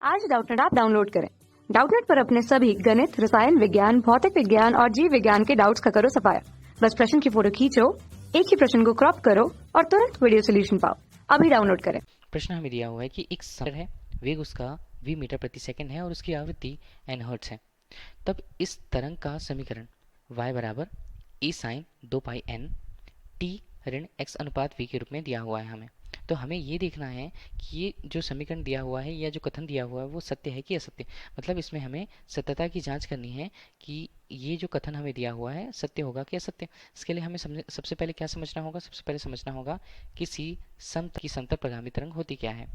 आज Doubtnut app download करें। Doubtnut पर अपने सभी गणित, रसायन विज्ञान, भौतिक विज्ञान और जीव विज्ञान के डाउट्स का करो सफाया। बस प्रश्न की फोटो खींचो, एक ही प्रश्न को क्रॉप करो और तुरंत वीडियो सोल्यूशन पाओ। अभी डाउनलोड करें। प्रश्न हमें दिया हुआ है कि एक समीकरण है, वेग उसका v मीटर प्रति सेकंड है और उसकी आवृत्ति n हर्ट्ज है। तब इस तरंग का समीकरण y बराबर e sign 2 pi n t ऋण x अनुपात v के रूप में दिया हुआ है हमें। तो हमें ये देखना है कि ये जो समीकरण दिया हुआ है या जो कथन दिया हुआ है वो सत्य है कि असत्य। मतलब इसमें हमें सत्यता की जांच करनी है कि ये जो कथन हमें दिया हुआ है सत्य होगा कि असत्य। इसके लिए हमें सबसे पहले क्या समझना होगा? सबसे पहले समझना होगा किसी समतल प्रगामी तरंग होती क्या है।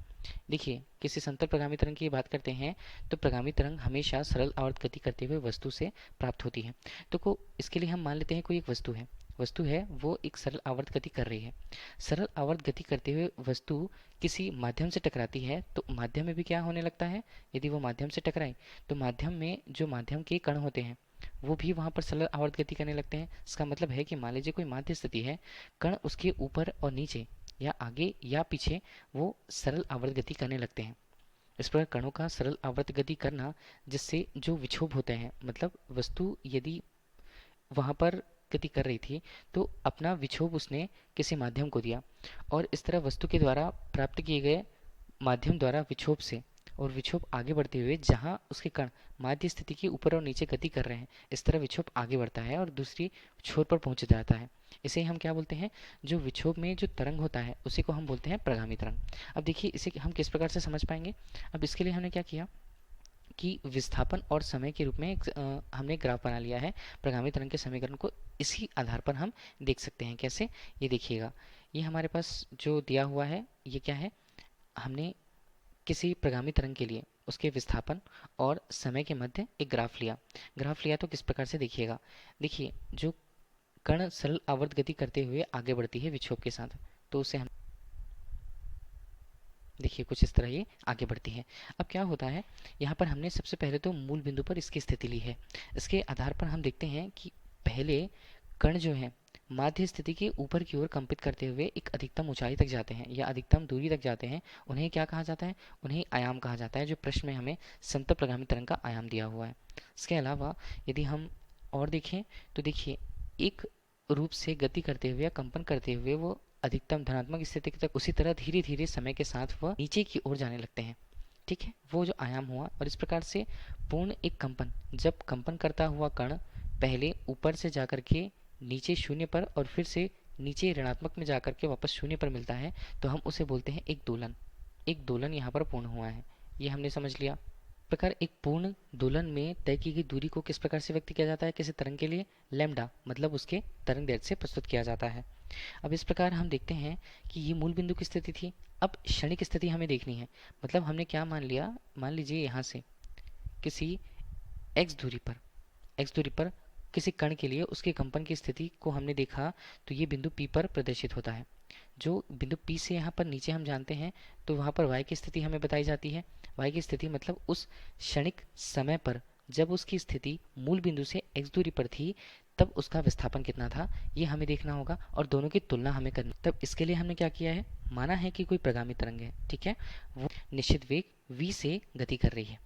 देखिए, किसी समतल प्रगामी तरंग की बात करते हैं तो प्रगामी तरंग हमेशा सरल आवर्त गति करते हुए वस्तु से प्राप्त होती है। तो इसके लिए हम मान लेते हैं कोई एक वस्तु है वो एक सरल आवर्त गति कर रही है। सरल आवर्त गति करते हुए वस्तु किसी माध्यम से टकराती है तो माध्यम में भी क्या होने लगता है? यदि वो माध्यम से टकराए तो माध्यम में जो माध्यम के कण होते हैं वो भी वहां पर सरल आवर्त गति करने लगते हैं। इसका मतलब है कि मान लीजिए कोई माध्य स्थिति है, कण उसके ऊपर और नीचे या आगे या पीछे वो सरल आवर्त गति करने लगते हैं। इस प्रकार कणों का सरल आवर्त गति करना जिससे जो विक्षोभ होते हैं, मतलब वस्तु यदि वहां पर गति कर रही थी तो अपना विक्षोभ उसने किसी माध्यम को दिया और इस तरह वस्तु के द्वारा प्राप्त किए गए माध्यम द्वारा विक्षोभ से और विक्षोभ आगे बढ़ते हुए जहां उसके कण माध्य स्थिति के ऊपर और नीचे गति कर रहे हैं, इस तरह विक्षोभ आगे बढ़ता है और दूसरी छोर पर पहुंच जाता है। इसे हम क्या बोलते हैं? जो विक्षोभ में जो तरंग होता है उसी को हम बोलते हैं प्रगामी तरंग। अब देखिए इसे हम किस प्रकार से समझ पाएंगे। अब इसके लिए हमने क्या किया कि विस्थापन और समय के रूप में हमने ग्राफ बना लिया है प्रगामी तरंग के समीकरण को। इसी आधार पर हम देख सकते हैं कैसे। ये देखिएगा, ये हमारे पास जो दिया हुआ है ये क्या है? हमने किसी प्रगामी तरंग के लिए उसके विस्थापन और समय के मध्य एक ग्राफ लिया तो किस प्रकार से देखिएगा। देखिए, जो कण सरल आवर्त गति करते हुए आगे बढ़ती है विक्षोभ के साथ, तो उसे हम देखिए कुछ इस तरह ये आगे बढ़ती है। अब क्या होता है, यहाँ पर हमने सबसे पहले तो मूल बिंदु पर इसकी स्थिति ली है। इसके आधार पर हम देखते हैं कि पहले कण जो है माध्य स्थिति के ऊपर की ओर कंपित करते हुए एक अधिकतम ऊंचाई तक जाते हैं या अधिकतम दूरी तक जाते हैं। उन्हें क्या कहा जाता है? उन्हें आयाम कहा जाता है, जो प्रश्न में हमें समतल प्रगामी तरंग का आयाम दिया हुआ है। इसके अलावा यदि हम और देखें तो देखिए, एक रूप से गति करते हुए या कंपन करते हुए वो अधिकतम धनात्मक स्थिति तक उसी तरह धीरे धीरे समय के साथ वह नीचे की ओर जाने लगते हैं। ठीक है, वो जो आयाम हुआ। और इस प्रकार से पूर्ण एक कंपन, जब कंपन करता हुआ कण पहले ऊपर से जाकर के नीचे शून्य पर और फिर से नीचे ऋणात्मक में जाकर के वापस शून्य पर मिलता है तो हम उसे बोलते हैं एक दोलन। एक दोलन यहाँ पर पूर्ण हुआ है, ये हमने समझ लिया। प्रकार एक पूर्ण दोलन में तय की गई दूरी को किस प्रकार से व्यक्त किया जाता है किसी तरंग के लिए? लैम्डा, मतलब उसके तरंग दैर्ध्य से प्रस्तुत किया जाता है। अब इस प्रकार हम देखते हैं कि ये मूल बिंदु की स्थिति थी। अब क्षणिक स्थिति हमें देखनी है। मतलब हमने क्या मान लिया, मान लीजिए यहाँ से किसी x दूरी पर किसी कण के लिए उसके कंपन की स्थिति को हमने देखा तो ये बिंदु P पर प्रदर्शित होता है। जो बिंदु P से यहाँ पर नीचे हम जानते हैं तो वहाँ पर y की स्थिति हमें बताई जाती है। y की स्थिति मतलब उस क्षणिक समय पर जब उसकी स्थिति मूल बिंदु से x दूरी पर थी तब उसका विस्थापन कितना था, ये हमें देखना होगा और दोनों की तुलना हमें करनी। तब इसके लिए हमने क्या किया है, माना है कि कोई प्रगामी तरंग है, ठीक है, वो निश्चित वेग v से गति कर रही है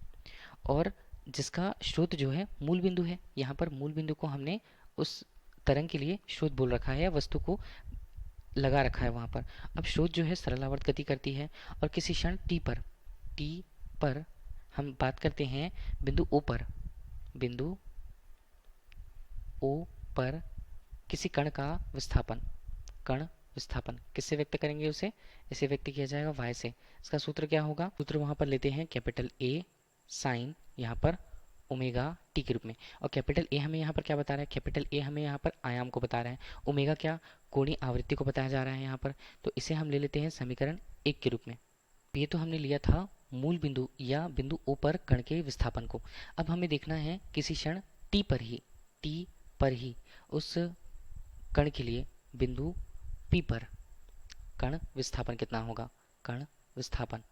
और जिसका स्रोत जो है मूल बिंदु है। यहाँ पर मूल बिंदु को हमने उस तरंग के लिए स्रोत बोल रखा है या वस्तु को लगा रखा है वहाँ पर। अब स्रोत जो है सरल आवर्त गति करती है और किसी क्षण t पर हम बात करते हैं बिंदु O पर किसी कण का विस्थापन, कण विस्थापन किससे व्यक्त करेंगे उसे? इसे व्यक्त किया जाएगा y से। इसका सूत्र क्या होगा? सूत्र वहां पर लेते हैं कैपिटल A साइन यहाँ पर ओमेगा टी के रूप में। और कैपिटल ए हमें यहाँ पर क्या बता रहा है? कैपिटल ए हमें यहाँ पर आयाम को बता रहा है, ओमेगा क्या? कोणीय आवृत्ति को बताया जा रहा है यहाँ पर। तो इसे हम ले लेते हैं समीकरण 1 के रूप में। ये तो हमने लिया था मूल बिंदु या बिंदु O पर कण के विस्थापन को। अब हमें देखना है किसी क्षण t पर ही उस कण के लिए बिंदु P पर कण विस्थापन कितना होगा? कण विस्थापन।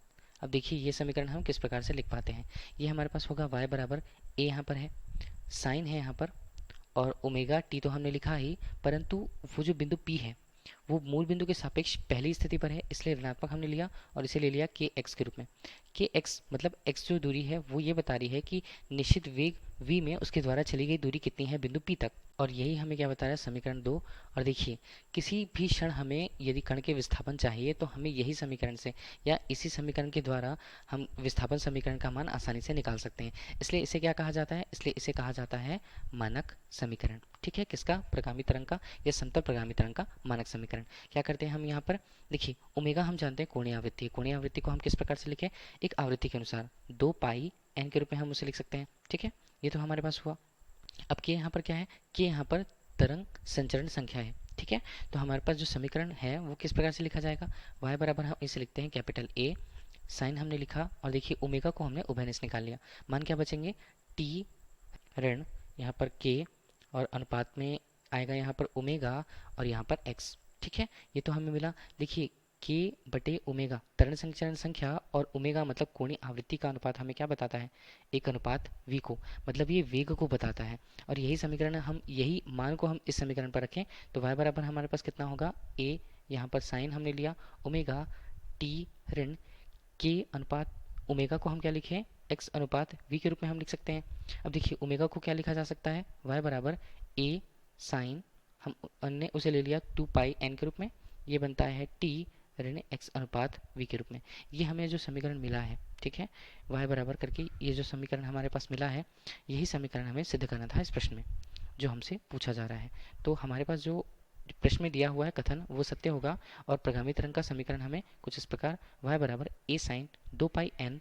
अब देखिए ये समीकरण हम किस प्रकार से लिख पाते हैं। ये हमारे पास होगा y बराबर a, यहाँ पर है साइन है यहाँ पर, और ओमेगा टी तो हमने लिखा ही, परंतु वो जो बिंदु P है वो मूल बिंदु के सापेक्ष पहली स्थिति पर है, इसलिए ऋणात्मक हमने लिया और इसे ले लिया के एक्स के रूप में। के एक्स मतलब एक्स जो दूरी है वो ये बता रही है कि निश्चित वेग v में उसके द्वारा चली गई दूरी कितनी है बिंदु P तक, और यही हमें क्या बता रहा है समीकरण 2। और देखिए किसी भी क्षण हमें यदि कण के विस्थापन चाहिए तो हमें यही समीकरण से या इसी समीकरण के द्वारा हम विस्थापन समीकरण का मान आसानी से निकाल सकते हैं। इसलिए इसे क्या कहा जाता है, इसलिए इसे कहा जाता है मानक समीकरण। ठीक है, किसका, प्रगामी तरंग का या समतल प्रगामी तरंग का मानक समीकरण। क्या करते हैं हम यहाँ पर, देखिए ओमेगा हम जानते हैं कोणीय आवृत्ति है, कोणीय आवृत्ति को हम किस प्रकार से लिखें, एक आवृत्ति के अनुसार 2 पाई एन के रूप में हम उसे लिख सकते हैं। ठीक है, ये तो हमारे पास हुआ। अब के यहाँ पर क्या है, के यहाँ पर तरंग संचरण संख्या है। ठीक है, तो हमारे पास जो समीकरण है वो किस प्रकार से लिखा जाएगा, y बराबर हम इसे लिखते हैं कैपिटल A, साइन हमने लिखा और देखिए ओमेगा को हमने उभयनिष्ठ निकाल लिया, मान क्या बचेंगे t ऋण यहाँ पर k और अनुपात में आएगा यहाँ पर ओमेगा और यहाँ पर x। ठीक है, ये तो हमें मिला। देखिए k बटे ओमेगा तरंग संचरण संख्या और ओमेगा मतलब कोणीय आवृत्ति का अनुपात हमें क्या बताता है, 1 v को, मतलब ये वेग को बताता है। और यही समीकरण हम, यही मान को हम इस समीकरण पर रखें तो y बराबर हमारे पास कितना होगा, a यहाँ पर साइन हमने लिया ओमेगा t ऋण k अनुपात ओमेगा को हम क्या लिखें, x अनुपात v के रूप में हम लिख सकते हैं। अब देखिए ओमेगा को क्या लिखा जा सकता है, y बराबर a साइन, हमने उसे ले लिया 2 पाई n के रूप में, ये बनता है t ऋण x अनुपात v के रूप में। ये हमें जो समीकरण मिला है, ठीक है, y बराबर करके ये जो समीकरण हमारे पास मिला है, यही समीकरण हमें सिद्ध करना था इस प्रश्न में जो हमसे पूछा जा रहा है। तो हमारे पास जो प्रश्न में दिया हुआ है कथन वो सत्य होगा और प्रगामी तरंग का समीकरण हमें कुछ इस प्रकार y बराबर a sine 2 pi n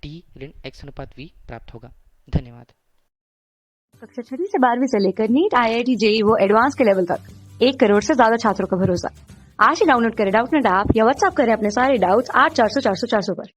t ऋण x अनुपात v प्राप्त होगा। धन्यवाद। कक्षा 6वीं से 12वीं से लेकर नीट, IIT, JEE वो एडवांस के लेवल तक 1 करोड़ से ज्यादा छात्रों का भरोसा। आज ही डाउनलोड करें डाउटनेट ऐप या व्हाट्सएप करें अपने सारे डाउट्स 8400 400 400 पर।